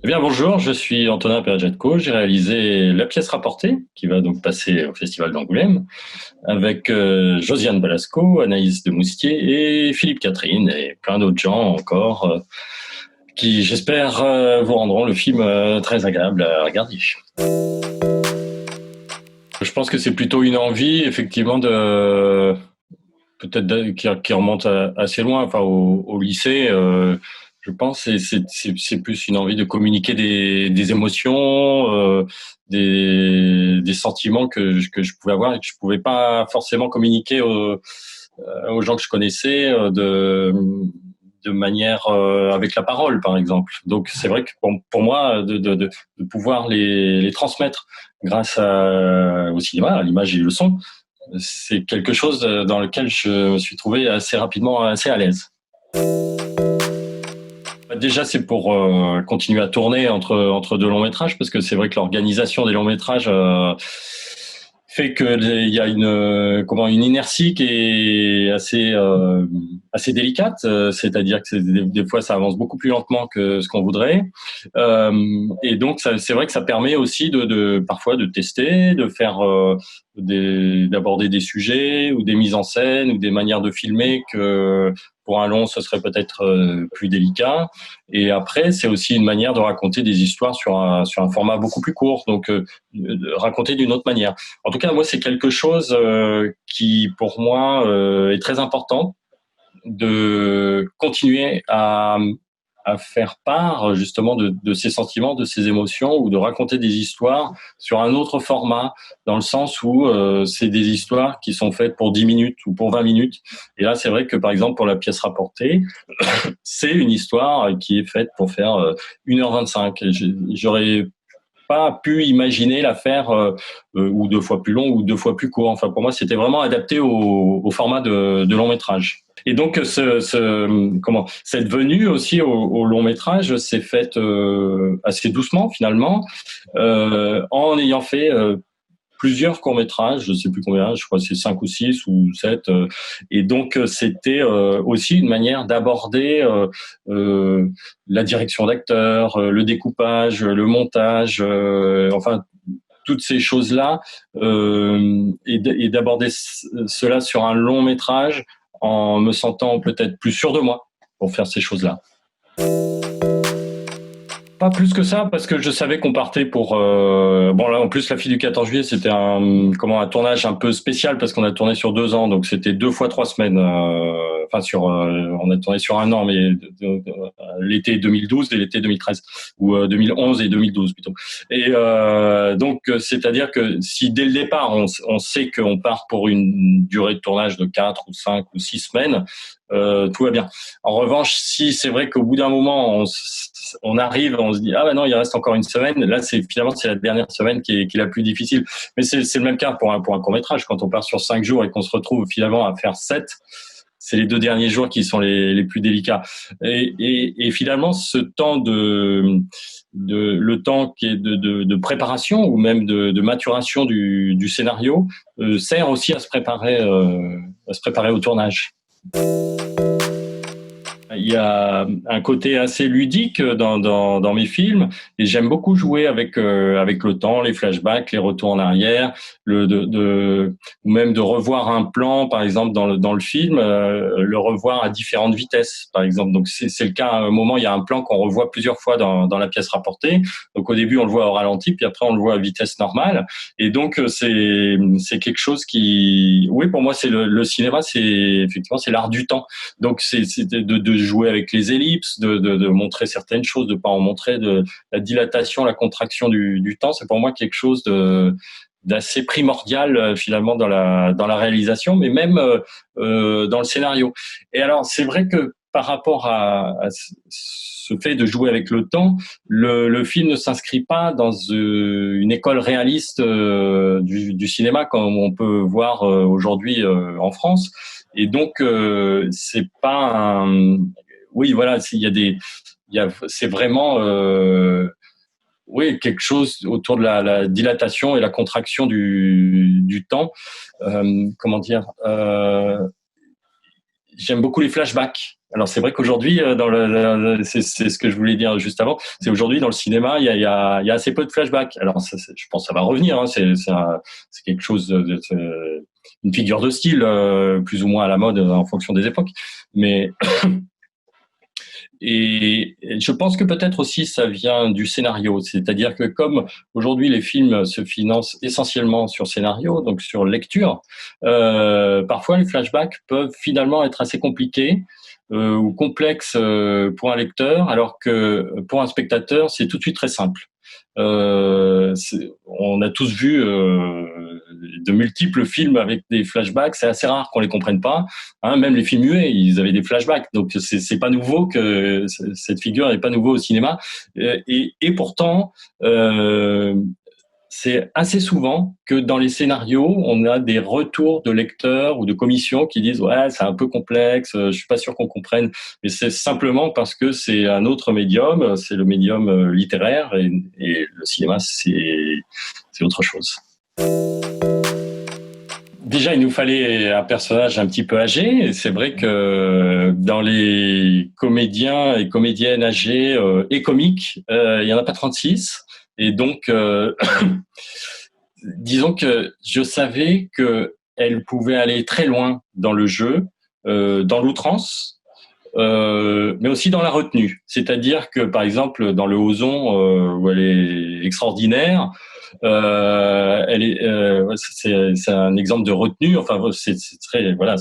Eh bien, bonjour, je suis Antonin Perjatko. J'ai réalisé La pièce rapportée, qui va donc passer au Festival d'Angoulême, avec Josiane Balasco, Anaïs de Moustier et Philippe Catherine, et plein d'autres gens encore, qui, j'espère, vous rendront le film très agréable à regarder. Je pense que c'est plutôt une envie, effectivement, de peut-être qui remonte assez loin, enfin au lycée. Je pense que c'est plus une envie de communiquer des émotions, des sentiments que je pouvais avoir et que je pouvais pas forcément communiquer aux gens que je connaissais de manière avec la parole, par exemple. Donc c'est vrai que pour moi, de pouvoir les transmettre grâce au cinéma, à l'image et le son, c'est quelque chose dans lequel je me suis trouvé assez rapidement assez à l'aise. Déjà, c'est pour continuer à tourner entre deux longs métrages, parce que c'est vrai que l'organisation des longs métrages fait qu'il y a une inertie qui est assez délicate, c'est-à-dire que des fois ça avance beaucoup plus lentement que ce qu'on voudrait, et donc c'est vrai que ça permet aussi parfois de tester, de faire d'aborder des sujets ou des mises en scène ou des manières de filmer que pour un long ce serait peut-être plus délicat. Et après, c'est aussi une manière de raconter des histoires sur un format beaucoup plus court, donc de raconter d'une autre manière. En tout cas, moi, c'est quelque chose qui, pour moi, est très important de continuer à faire part justement de ces sentiments, de ces émotions, ou de raconter des histoires sur un autre format, dans le sens où c'est des histoires qui sont faites pour 10 minutes ou pour 20 minutes. Et là, c'est vrai que par exemple, pour la pièce rapportée, c'est une histoire qui est faite pour faire 1h25. J'aurais pas pu imaginer la faire ou deux fois plus long ou deux fois plus court. Enfin, pour moi, c'était vraiment adapté au format de long métrage. Et donc, cette venue aussi au long métrage s'est faite assez doucement finalement, en ayant fait plusieurs courts-métrages, je ne sais plus combien, je crois que c'est 5 ou 6 ou 7. Et donc, c'était aussi une manière d'aborder la direction d'acteurs, le découpage, le montage, enfin, toutes ces choses-là, et d'aborder cela sur un long métrage en me sentant peut-être plus sûr de moi pour faire ces choses-là. Pas plus que ça, parce que je savais qu'on partait pour bon, là en plus la fille du 14 juillet, c'était un tournage un peu spécial, parce qu'on a tourné sur 2 ans, donc c'était 2 fois 3 semaines, enfin on a tourné sur un an, mais l'été 2012 et l'été 2013, ou 2011 et 2012 plutôt. Et donc c'est-à-dire que si dès le départ on sait qu'on part pour une durée de tournage de 4 ou 5 ou 6 semaines, tout va bien. En revanche, si c'est vrai qu'au bout d'un moment on arrive, on se dit ah ben non, il reste encore une semaine. Là, c'est la dernière semaine qui est la plus difficile. Mais c'est le même cas pour un court-métrage. Quand on part sur 5 jours et qu'on se retrouve finalement à faire 7, c'est les 2 derniers jours qui sont les plus délicats. Et finalement, ce temps le temps qui est de préparation ou même de maturation du scénario sert aussi à se préparer au tournage. Il y a un côté assez ludique dans mes films, et j'aime beaucoup jouer avec le temps, les flashbacks, les retours en arrière, ou même de revoir un plan, par exemple dans le film, le revoir à différentes vitesses, par exemple. Donc c'est le cas à un moment, il y a un plan qu'on revoit plusieurs fois dans la pièce rapportée. Donc au début on le voit au ralenti, puis après on le voit à vitesse normale. Et donc c'est quelque chose qui, oui, pour moi c'est le cinéma, c'est effectivement c'est l'art du temps. Donc c'est de jouer avec les ellipses, de montrer certaines choses, de pas en montrer, de la dilatation, la contraction du temps. C'est pour moi quelque chose d'assez primordial finalement dans la réalisation, mais même dans le scénario. Et alors c'est vrai que par rapport à ce fait de jouer avec le temps, le film ne s'inscrit pas dans une école réaliste du cinéma comme on peut voir aujourd'hui en France. Et donc c'est pas un, oui, voilà, c'est vraiment oui, quelque chose autour de la dilatation et la contraction du temps. Comment dire, j'aime beaucoup les flashbacks. Alors c'est vrai qu'aujourd'hui, c'est ce que je voulais dire juste avant, c'est aujourd'hui dans le cinéma, il y a assez peu de flashbacks. Alors je pense que ça va revenir, hein, c'est quelque chose, une figure de style, plus ou moins à la mode en fonction des époques. Mais et je pense que peut-être aussi ça vient du scénario, c'est-à-dire que comme aujourd'hui les films se financent essentiellement sur scénario, donc sur lecture, parfois les flashbacks peuvent finalement être assez compliqués ou complexes pour un lecteur, alors que pour un spectateur c'est tout de suite très simple. On a tous vu de multiples films avec des flashbacks. C'est assez rare qu'on les comprenne pas. Hein, même les films muets, ils avaient des flashbacks. Donc c'est pas nouveau que cette figure n'est pas nouveau au cinéma. Et pourtant, c'est assez souvent que dans les scénarios, on a des retours de lecteurs ou de commissions qui disent ouais, c'est un peu complexe, je suis pas sûr qu'on comprenne. Mais c'est simplement parce que c'est un autre médium, c'est le médium littéraire et le cinéma, c'est autre chose. Déjà, il nous fallait un personnage un petit peu âgé. Et c'est vrai que dans les comédiens et comédiennes âgés et comiques, il y en a pas 36. Et donc, disons que je savais que elle pouvait aller très loin dans le jeu, dans l'outrance, mais aussi dans la retenue. C'est-à-dire que, par exemple, dans le Ozon, où elle est extraordinaire, ouais, c'est un exemple de retenue. Enfin, c'est très, voilà.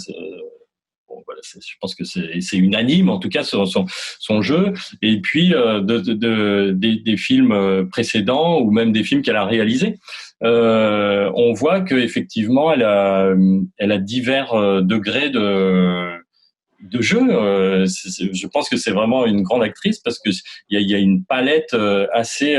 Bon, voilà, je pense que c'est unanime, en tout cas, son jeu. Et puis, des films précédents ou même des films qu'elle a réalisés, on voit qu'effectivement, elle a divers degrés de jeu. Je pense que c'est vraiment une grande actrice parce que il y a une palette assez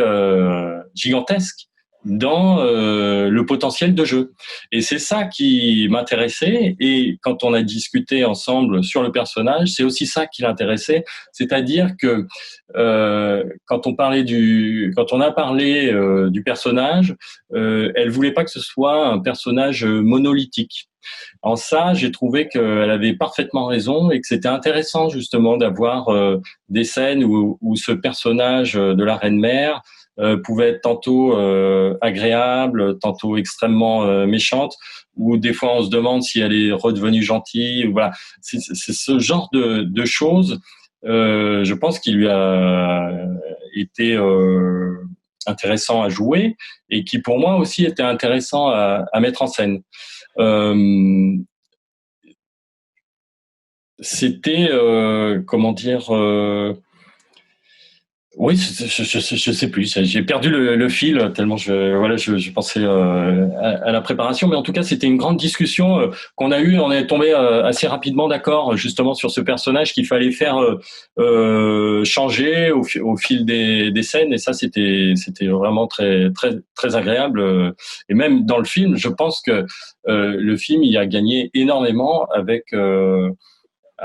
gigantesque dans le potentiel de jeu. Et c'est ça qui m'intéressait. Et quand on a discuté ensemble sur le personnage, c'est aussi ça qui l'intéressait. C'est-à-dire que quand on a parlé du personnage, elle voulait pas que ce soit un personnage monolithique. En ça, j'ai trouvé qu'elle avait parfaitement raison et que c'était intéressant justement d'avoir des scènes où ce personnage de la reine-mère pouvait être tantôt agréable, tantôt extrêmement méchante, ou des fois on se demande si elle est redevenue gentille. Voilà, c'est ce genre de choses. Je pense qu'il lui a été intéressant à jouer et qui pour moi aussi était intéressant à mettre en scène. Euh, C'était comment dire oui, je sais plus. J'ai perdu le fil tellement je pensais à la préparation, mais en tout cas c'était une grande discussion qu'on a eue. On est tombé assez rapidement d'accord justement sur ce personnage qu'il fallait faire changer au fil des scènes, et ça c'était vraiment très très très agréable. Et même dans le film, je pense que le film il a gagné énormément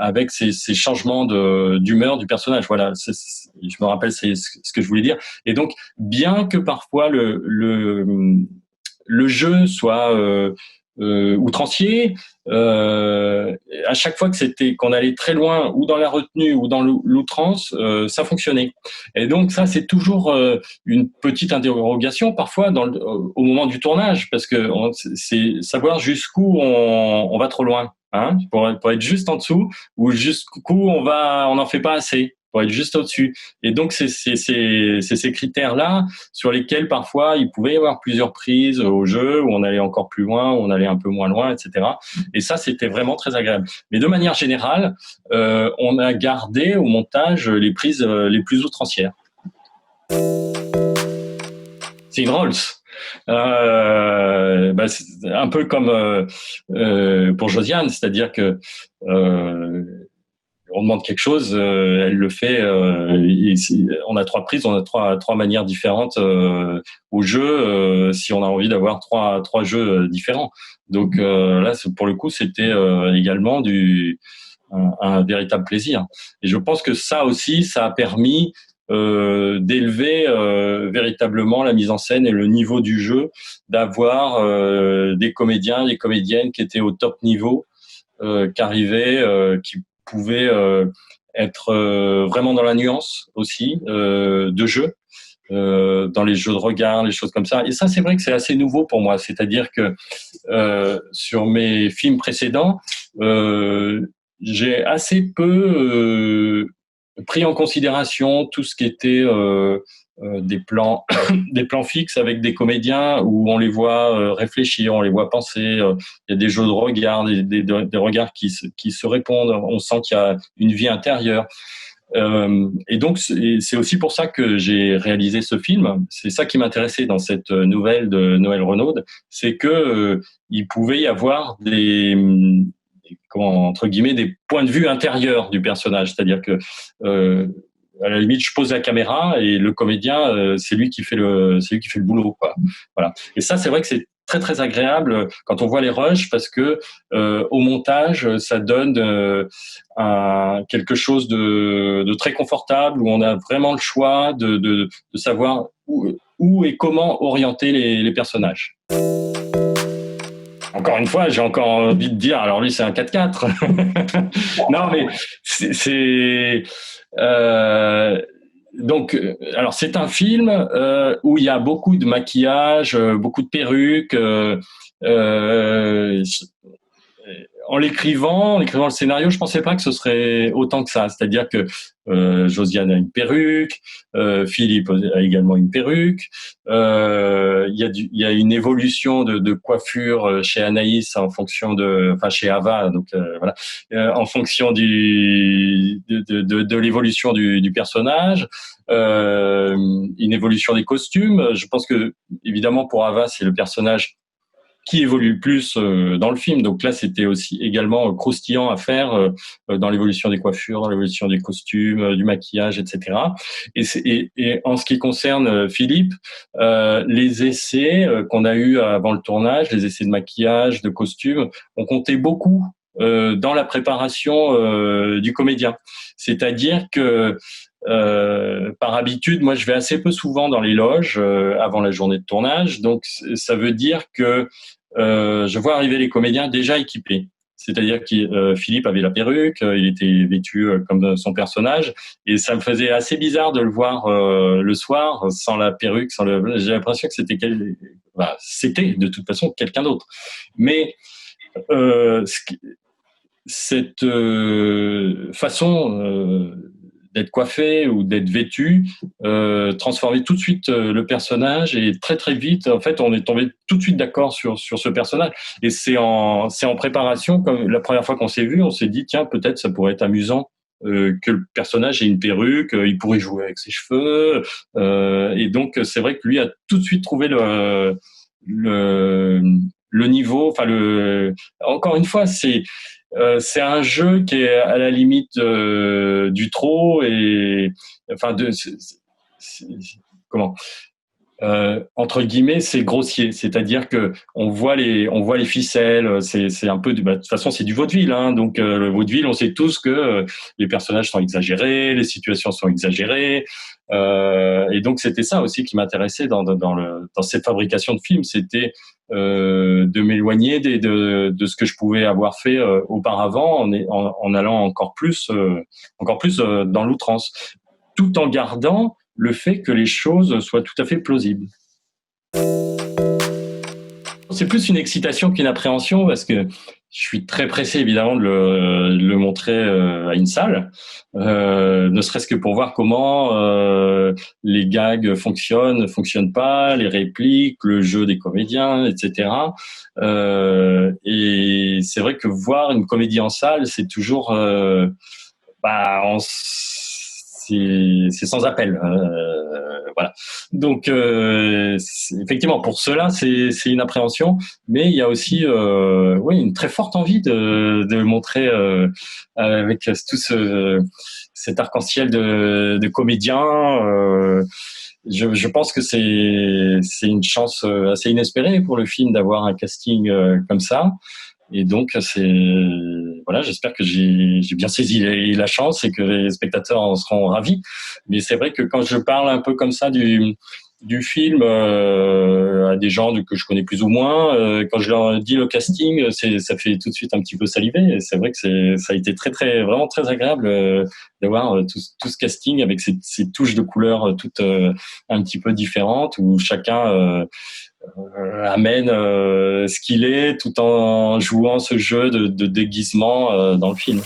avec ces changements d'humeur du personnage. Voilà, je me rappelle c'est ce que je voulais dire. Et donc, bien que parfois le jeu soit outrancier, à chaque fois qu'on allait très loin, ou dans la retenue ou dans l'outrance, ça fonctionnait. Et donc ça, c'est toujours une petite interrogation parfois au moment du tournage, parce que c'est savoir jusqu'où on va trop loin. Hein, pour être juste en dessous ou jusqu'où on n'en fait pas assez pour être juste au-dessus. Et donc c'est ces critères-là sur lesquels parfois il pouvait y avoir plusieurs prises au jeu où on allait encore plus loin, où on allait un peu moins loin, etc. Et ça c'était vraiment très agréable. Mais de manière générale, on a gardé au montage les prises les plus outrancières. C'est une Rolls. C'est un peu comme pour Josiane, c'est-à-dire que on demande quelque chose, elle le fait. On a trois prises, on a trois manières différentes au jeu. Si on a envie d'avoir trois jeux différents, donc là, pour le coup, c'était également un véritable plaisir. Et je pense que ça aussi, ça a permis d'élever véritablement la mise en scène et le niveau du jeu, d'avoir des comédiens, des comédiennes qui étaient au top niveau, qui arrivaient, qui pouvaient être vraiment dans la nuance aussi de jeu. Dans les jeux de regard, les choses comme ça. Et ça, c'est vrai que c'est assez nouveau pour moi. C'est-à-dire que sur mes films précédents, j'ai assez peu pris en considération tout ce qui était des plans, des plans fixes avec des comédiens où on les voit réfléchir, on les voit penser. Il y a des jeux de regard, des regards qui se répondent. On sent qu'il y a une vie intérieure. Et donc, c'est aussi pour ça que j'ai réalisé ce film. C'est ça qui m'intéressait dans cette nouvelle de Noël Renaud, c'est que il pouvait y avoir comment, entre guillemets, des points de vue intérieurs du personnage. C'est-à-dire que, à la limite, je pose la caméra et le comédien, c'est lui qui fait le boulot, quoi. Voilà. Et ça, c'est vrai que c'est très très agréable quand on voit les rushs parce que au montage, ça donne quelque chose de très confortable où on a vraiment le choix de savoir où et comment orienter les personnages. Encore une fois, j'ai encore envie de dire, alors lui c'est un 4x4. Non mais c'est donc, alors c'est un film où il y a beaucoup de maquillage, beaucoup de perruques. En l'écrivant le scénario, je pensais pas que ce serait autant que ça. C'est-à-dire que Josiane a une perruque, Philippe a également une perruque. Il y a une évolution de coiffure chez Anaïs en fonction enfin chez Ava, donc voilà, en fonction de l'évolution du personnage. Une évolution des costumes. Je pense que évidemment pour Ava, c'est le personnage qui évolue le plus dans le film. Donc là, c'était aussi également croustillant à faire dans l'évolution des coiffures, dans l'évolution des costumes, du maquillage, etc. Et en ce qui concerne Philippe, les essais qu'on a eus avant le tournage, les essais de maquillage, de costumes, ont compté beaucoup dans la préparation du comédien. C'est-à-dire que par habitude, moi, je vais assez peu souvent dans les loges avant la journée de tournage, donc ça veut dire que je vois arriver les comédiens déjà équipés. C'est-à-dire que Philippe avait la perruque, il était vêtu comme son personnage, et ça me faisait assez bizarre de le voir le soir sans la perruque, j'ai l'impression que c'était de toute façon quelqu'un d'autre. Mais cette façon d'être coiffé ou d'être vêtu transformait tout de suite le personnage, et très très vite en fait on est tombé tout de suite d'accord sur ce personnage. Et c'est en préparation, comme la première fois qu'on s'est vu, on s'est dit tiens, peut-être ça pourrait être amusant que le personnage ait une perruque, il pourrait jouer avec ses cheveux, et donc c'est vrai que lui a tout de suite trouvé le niveau. Enfin, encore une fois, c'est un jeu qui est à la limite du trop, et enfin comment entre guillemets, c'est grossier. C'est-à-dire que on voit les ficelles. C'est un peu de toute façon c'est du vaudeville, hein. Donc le vaudeville, on sait tous que les personnages sont exagérés, les situations sont exagérées. Et donc c'était ça aussi qui m'intéressait dans cette fabrication de films, c'était de m'éloigner de ce que je pouvais avoir fait auparavant en allant encore plus dans l'outrance, tout en gardant le fait que les choses soient tout à fait plausibles. C'est plus une excitation qu'une appréhension, parce que je suis très pressé évidemment de le montrer à une salle, ne serait-ce que pour voir comment les gags fonctionnent pas, les répliques, le jeu des comédiens, etc. Et c'est vrai que voir une comédie en salle, c'est toujours c'est sans appel. Voilà. Donc, effectivement, pour cela, c'est une appréhension, mais il y a aussi oui, une très forte envie de montrer avec tout cet arc-en-ciel de comédiens. Je pense que c'est une chance assez inespérée pour le film d'avoir un casting comme ça. Et donc, voilà, j'espère que j'ai bien saisi la chance et que les spectateurs en seront ravis. Mais c'est vrai que quand je parle un peu comme ça du film à des gens que je connais plus ou moins. Quand je leur dis le casting, ça fait tout de suite un petit peu saliver. Et c'est vrai que ça a été vraiment très agréable d'avoir tout ce casting avec ces touches de couleurs toutes un petit peu différentes où chacun amène ce qu'il est tout en jouant ce jeu de déguisement dans le film.